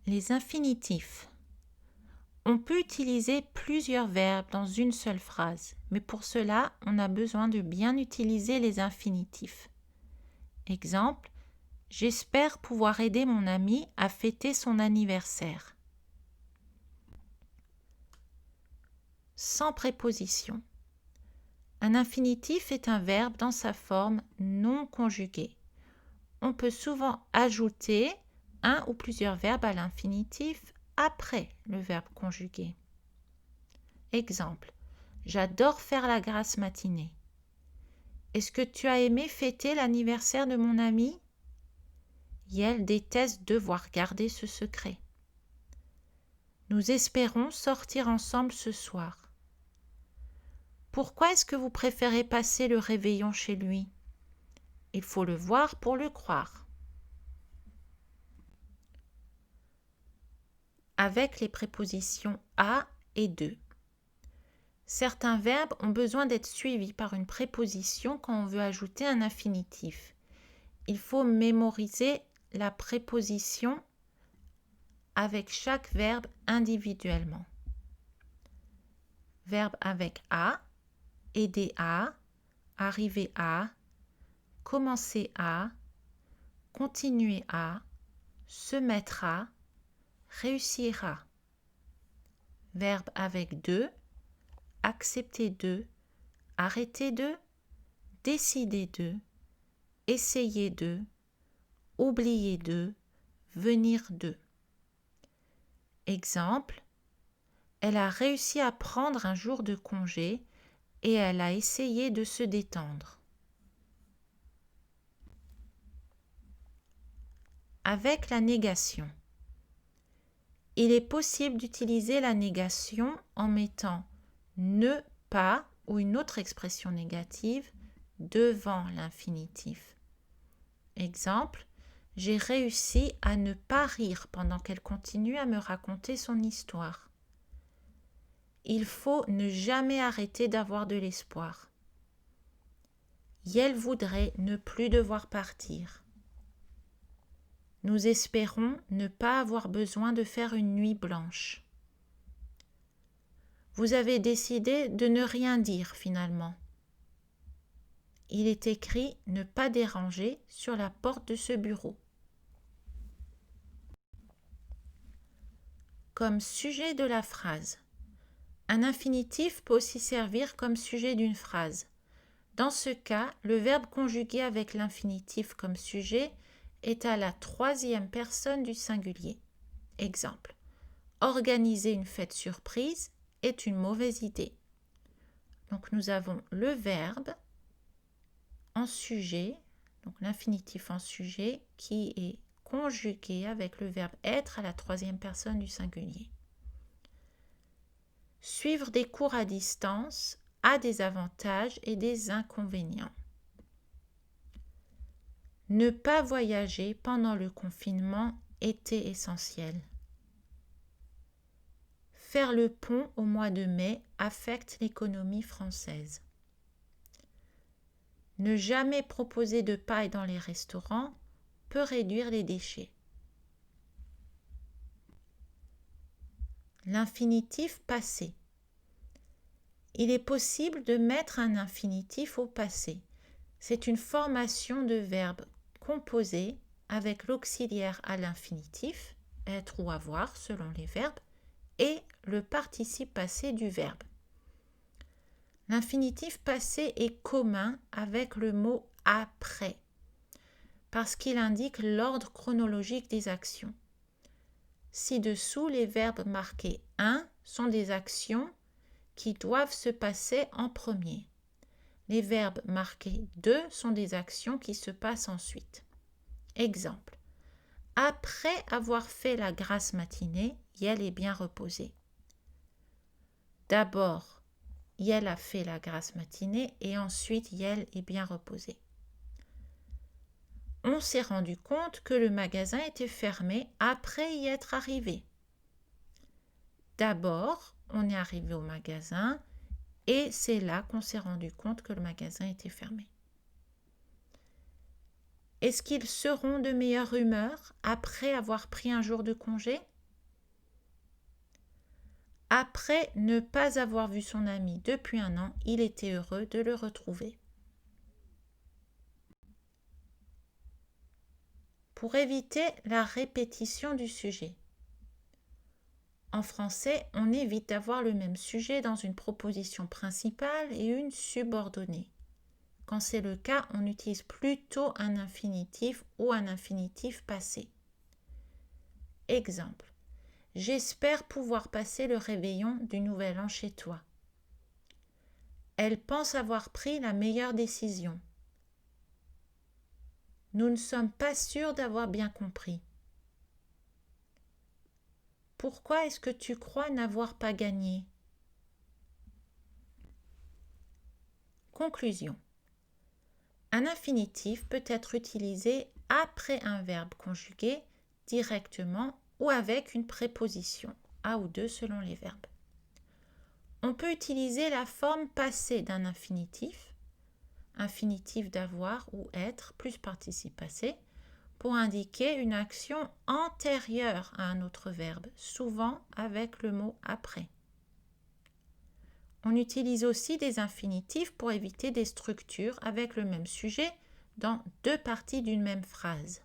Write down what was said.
Les infinitifs. On peut utiliser plusieurs verbes dans une seule phrase, mais pour cela, on a besoin de bien utiliser les infinitifs. Exemple, j'espère pouvoir aider mon ami à fêter son anniversaire. Sans préposition. Un infinitif est un verbe dans sa forme non conjuguée. On peut souvent ajouter un ou plusieurs verbes à l'infinitif après le verbe conjugué. Exemple, j'adore faire la grasse matinée. Est-ce que tu as aimé fêter l'anniversaire de mon ami? Yael déteste devoir garder ce secret. Nous espérons sortir ensemble ce soir. Pourquoi est-ce que vous préférez passer le réveillon chez lui? Il faut le voir pour le croire. Avec les prépositions à et de. Certains verbes ont besoin d'être suivis par une préposition quand on veut ajouter un infinitif. Il faut mémoriser la préposition avec chaque verbe individuellement. Verbe avec à, aider à, arriver à, commencer à, continuer à, se mettre à, réussir à. Verbe avec de, accepter de, arrêter de, décider de, essayer de, oublier de, venir de. Exemple, elle a réussi à prendre un jour de congé et elle a essayé de se détendre. Avec la négation. Il est possible d'utiliser la négation en mettant ne pas ou une autre expression négative devant l'infinitif. Exemple, j'ai réussi à ne pas rire pendant qu'elle continue à me raconter son histoire. Il faut ne jamais arrêter d'avoir de l'espoir. Yael voudrait ne plus devoir partir. Nous espérons ne pas avoir besoin de faire une nuit blanche. Vous avez décidé de ne rien dire finalement. Il est écrit « Ne pas déranger » sur la porte de ce bureau. Comme sujet de la phrase. Un infinitif peut aussi servir comme sujet d'une phrase. Dans ce cas, le verbe conjugué avec l'infinitif comme sujet est à la troisième personne du singulier. Exemple, organiser une fête surprise est une mauvaise idée. Donc nous avons le verbe en sujet, donc l'infinitif en sujet qui est conjugué avec le verbe être à la troisième personne du singulier. Suivre des cours à distance a des avantages et des inconvénients. Ne pas voyager pendant le confinement était essentiel. Faire le pont au mois de mai affecte l'économie française. Ne jamais proposer de paille dans les restaurants peut réduire les déchets. L'infinitif passé. Il est possible de mettre un infinitif au passé. C'est une formation de verbes composés avec l'auxiliaire à l'infinitif, être ou avoir selon les verbes, et le participe passé du verbe. L'infinitif passé est commun avec le mot après, parce qu'il indique l'ordre chronologique des actions. Ci-dessous, les verbes marqués 1 sont des actions qui doivent se passer en premier. Les verbes marqués 2 sont des actions qui se passent ensuite. Exemple. Après avoir fait la grasse matinée, Yael est bien reposée. D'abord, Yael a fait la grasse matinée et ensuite Yael est bien reposée. On s'est rendu compte que le magasin était fermé après y être arrivé. D'abord, on est arrivé au magasin et c'est là qu'on s'est rendu compte que le magasin était fermé. Est-ce qu'ils seront de meilleure humeur après avoir pris un jour de congé? Après ne pas avoir vu son ami depuis 1 an, il était heureux de le retrouver. Pour éviter la répétition du sujet. En français, on évite d'avoir le même sujet dans une proposition principale et une subordonnée. Quand c'est le cas, on utilise plutôt un infinitif ou un infinitif passé. Exemple. J'espère pouvoir passer le réveillon du Nouvel An chez toi. Elle pense avoir pris la meilleure décision. Nous ne sommes pas sûrs d'avoir bien compris. Pourquoi est-ce que tu crois n'avoir pas gagné? Conclusion. Un infinitif peut être utilisé après un verbe conjugué directement ou avec une préposition, un ou deux selon les verbes. On peut utiliser la forme passée d'un infinitif, infinitif d'avoir ou être plus participe passé, pour indiquer une action antérieure à un autre verbe, souvent avec le mot après. On utilise aussi des infinitifs pour éviter des structures avec le même sujet dans deux parties d'une même phrase.